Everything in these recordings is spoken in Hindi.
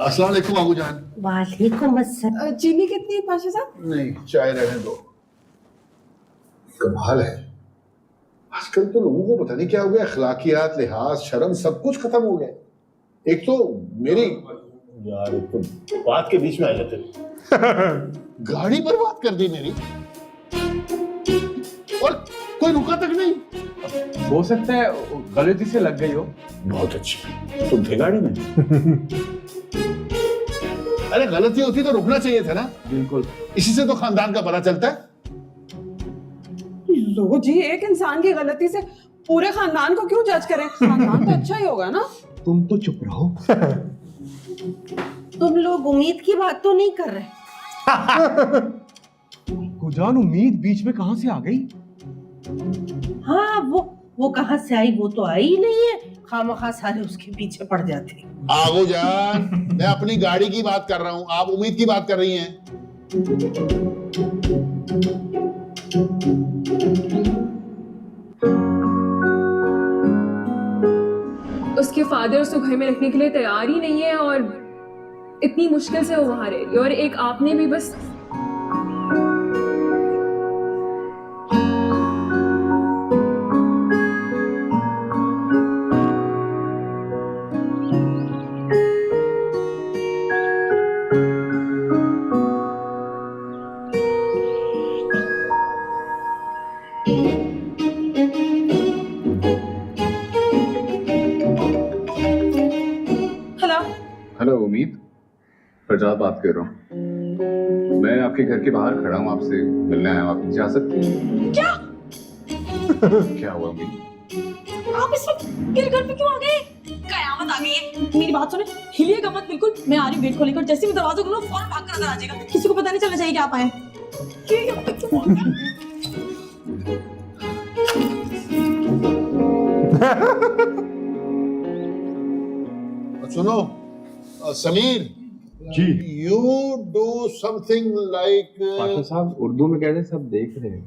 अस्सलाम वालेकुम बाबू जान। वालेकुम अस्सलाम। चीनी कितनी है पाशा साहब? नहीं, चाय रहने दो। कमाल है, आजकल तो लोगों को पता नहीं क्या हो गया, अखलाकियात, लिहाज, शर्म सब कुछ खत्म हो गया। एक तो मेरी यार तुम बात के बीच में आ जाते हो। गाड़ी बर्बाद कर दी मेरी, और कोई रुका तक नहीं। हो सकता है गलती से लग गई हो। बहुत अच्छी, तुम थे गाड़ी में? अरे गलती होती तो रुकना चाहिए था ना। बिल्कुल, इसी से तो खानदान का पता चलता है। लो जी, एक इंसान की गलती से पूरे खानदान को क्यों जज करें? खानदान तो अच्छा ही होगा ना। तुम तो चुप रहो। तुम लोग उम्मीद की बात तो नहीं कर रहे? गुजान, उम्मीद बीच में कहां से आ गई? हाँ, वो कहाँ से आई? वो तो आई ही नहीं है, खामखा सारे उसके पीछे पड़ जाते। आगो जान, मैं अपनी गाड़ी की बात कर रहा हूँ, आप उम्मीद की बात कर रही हैं। उसके फादर उसको घर में रखने के लिए तैयार ही नहीं है और इतनी मुश्किल से वो वहां रह रही है, और एक आपने भी बस हेलो उम्मीद, फरजाद बात कर रहा हूँ। मैं आपके घर के बाहर खड़ा हूँ, आपसे मिलने आया हूँ। आप जा सकते हैं? क्या? क्या हुआ उम्मीद? आप इस वक्त मेरे घर पे क्यों आ गए? कयामत आ गई है। मेरी बात सुने, हिलिएगा मत बिल्कुल। मैं आ रही हूँ गेट को लेकर, जैसे भी दरवाजा खोलो फौरन भाग कर अंदर आ जाएगा। किसी को पता नहीं चलना चाहिए कि आप आए। ये यहाँ पे क्यों आ गए? सुनो Sameer ji. You do something like. Pasha साहब, उर्दू में कहते सब देख रहे हैं।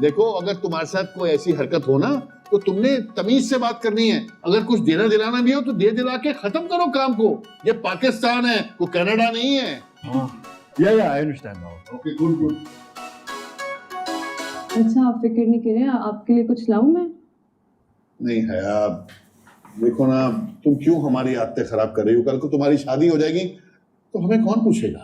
देखो, अगर तुम्हारे साथ कोई ऐसी हरकत हो ना तो तुमने तमीज से बात करनी है। अगर कुछ देना दिलाना भी हो तो दे दिला के खत्म करो काम को। ये पाकिस्तान है, वो कनाडा नहीं है। या I understand now. Okay, good good. अच्छा, आप फिक्र नहीं करें, आपके लिए कुछ लाऊं मैं? नहीं है आप, देखो ना, तुम क्यों हमारी आदतें खराब कर रही हो? कल को तुम्हारी शादी हो जाएगी तो हमें कौन पूछेगा?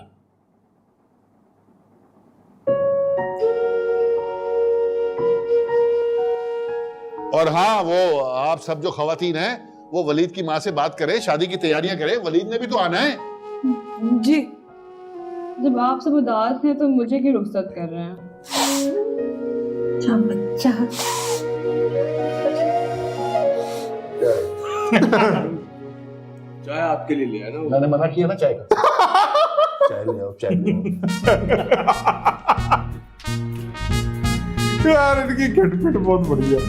और हाँ, वो आप सब जो खवातीन हैं वो वलीद की माँ से बात करें, शादी की तैयारियां करें। वलीद ने भी तो आना है। जी। जब आप सब उदास हैं तो मुझे क्यों रुखसत कर रहे हैं? अच्छा बच्चा। चाय आपके लिए ले आया ना। मैंने मना किया ना चाय का। चाय ले आओ, चाय ले आओ। यार, इनकी खटपट बहुत बढ़िया।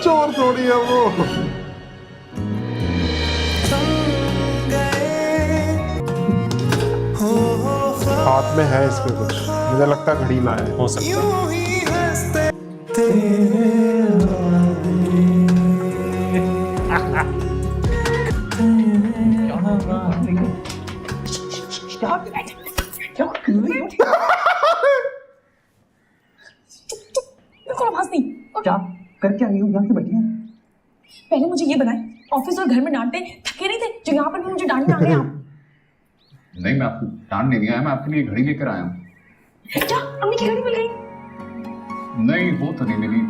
चोर थोड़ी है वो। हाथ में है इसके कुछ, मुझे लगता है घड़ी लाया है। हो सकता है। क्या करके आई हो? यहाँ की बैठी हैं। पहले मुझे ये बताएं, ऑफिस और घर में डांटते थके नहीं थे जो यहाँ पर भी मुझे डांटने आ गए आप? नहीं, मैं आपको डांट नहीं आया, मैं आपके लिए घड़ी लेकर आया हूँ। क्या अम्मी की घड़ी मिल गई? नहीं, वो तो नहीं मिली।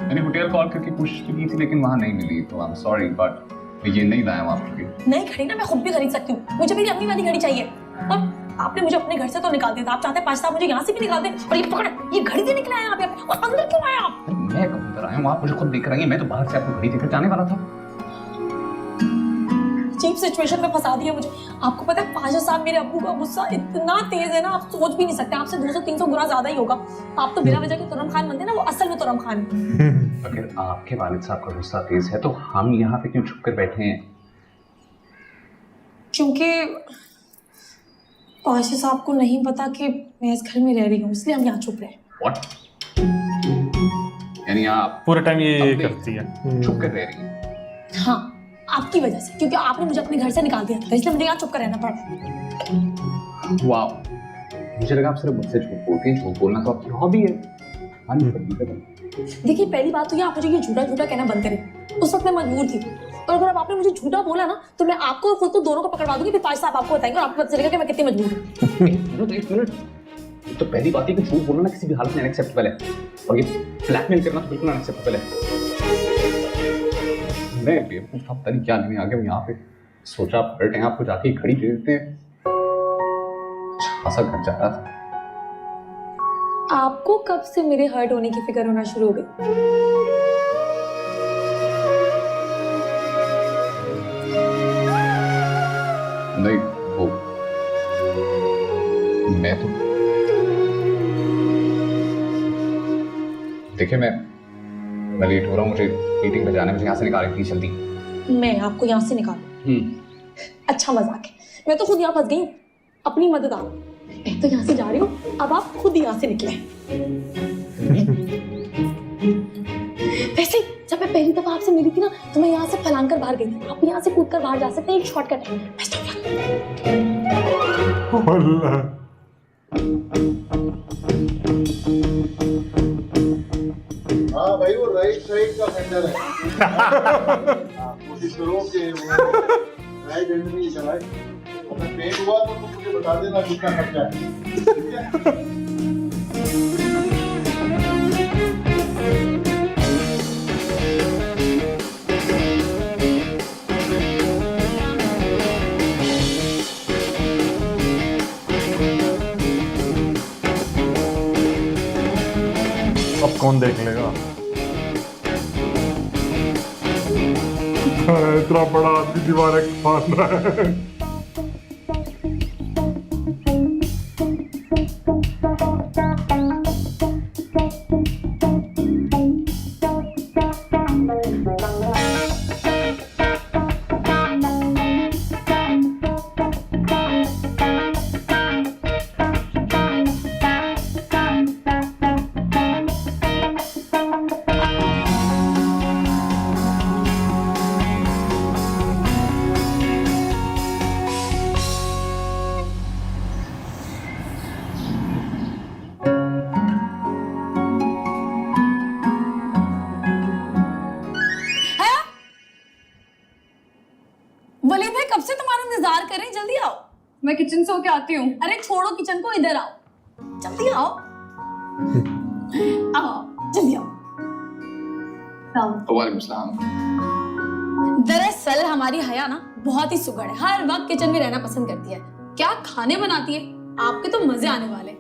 मैंने होटल कॉल करके कोशिश की थी लेकिन वहाँ नहीं मिली, तो आई एम सॉरी, बट ये नहीं लाया हूँ आपके लिए। नई घड़ी ना मैं खुद भी खरीद सकती हूँ, मुझे मेरी अपनी वाली घड़ी चाहिए। और आपने मुझे अपने घर से तो निकाल दिया था, आप चाहते हैं 5 साल मुझे यहाँ से भी निकाल दें, और ये पकड़, ये घड़ी देने के लिए आए यहाँ पे, और अंदर क्यों आए आप? मैं कब अंदर आया हूँ? आप मुझे खुद देख रही हैं, मैं तो बाहर से आपको घड़ी देकर जाने वाला था। अजीब सिचुएशन में फंसा दिया मुझे। आपको पता है पाशा साहब, मेरे अब्बू का गुस्सा इतना तेज है ना, आप सोच भी नहीं सकते। आपसे 200-300 गुना ज्यादा ही होगा। आप तो बिना वजह के तुरम खान बनते हैं ना, वो असल में तुरम खान है। अगर आपके वालिद साहब का गुस्सा तेज है तो हम यहाँ पे क्यों छुप कर बैठे हैं? क्योंकि पाशा साहब को नहीं पता कि मैं इस घर में रह रही हूँ, इसलिए हम यहाँ छुप रहे हैं। What? यानी आप पूरे टाइम ये अपने- करती है। छुप कर रह रही हैं? हाँ, आपकी वजह से, क्योंकि आपने मुझे अपने घर से निकाल दिया था, इसलिए मुझे यहाँ चुप कर रहना पड़ा। वाह, मुझे लगा आप सिर्फ मुझसे झूठ बोलती हैं। झूठ बोलना तो आपकी हॉबी है। हाँ, देखिए, पहली बात तो ये, आप मुझे ये झूठा झूठा कहना बंद करें। उस वक्त मैं मजबूर थी, और अगर अब आपने मुझे झूठा बोला ना, तो मैं आपको और खुद को दोनों को पकड़वा दूंगी। फिर पाशा साहब आपको बताएंगे और आपको पता चलेगा कि मैं कितनी मजबूर हूँ। एक मिनट। तो पहली बात है कि झूठ बोलना ना किसी भी हालत में अनएक्सेप्टेबल है, और ये ब्लैकमेल करना तो बिल्कुल अनएक्सेप्टेबल है। मैं बेवकूफ था, पता नहीं क्या लेने आ गया यहाँ पे। सोचा आप हर टाइम आपको जाके खड़ी दे देते हैं। खासा घर जा रहा था। आपको कब से मेरे हर्ट होने की फिक्र होना शुरू हो गई? नहीं, वो मैं तो देखिए, मैं लेट हो रहा हूँ, मुझे मीटिंग पे जाना है। मुझे यहाँ से निकालें प्लीज जल्दी। मैं आपको यहाँ से निकालूं? अच्छा मजाक है, मैं तो खुद यहाँ फंस गई हूँ। अपनी मदद आप, मैं तो यहाँ से जा रही हूँ, अब आप खुद यहाँ से निकले। वैसे जब मैं पहली दफा आपसे मिली थी ना, तो मैं यहाँ से फलांग कर बाहर गई थी। आप यहाँ से कूद कर बाहर जा सकते हैं, एक शॉर्टकट है। Best of luck. हाँ भाई, वो राइट साइड का फेंडर है। कोशिश करो कि राइट हैंड में ही चलाए। अगर पेन हुआ तो तुम मुझे बता देना कितना खर्चा है, ठीक है? अब कौन देख लेगा? इतना बड़ा आदमी दीवार फाड़ रहा है। वलीद भाई, कब से तुम्हारा इंतजार कर रहे हैं, जल्दी आओ। मैं किचन से होके आती हूँ। अरे छोड़ो किचन को, इधर आओ, जल्दी आओ। आओ जल्दी आओ। वालेकुम सलाम। दरअसल हमारी हया ना बहुत ही सुगड़ है, हर वक्त किचन में रहना पसंद करती है। क्या खाने बनाती है, आपके तो मजे आने वाले।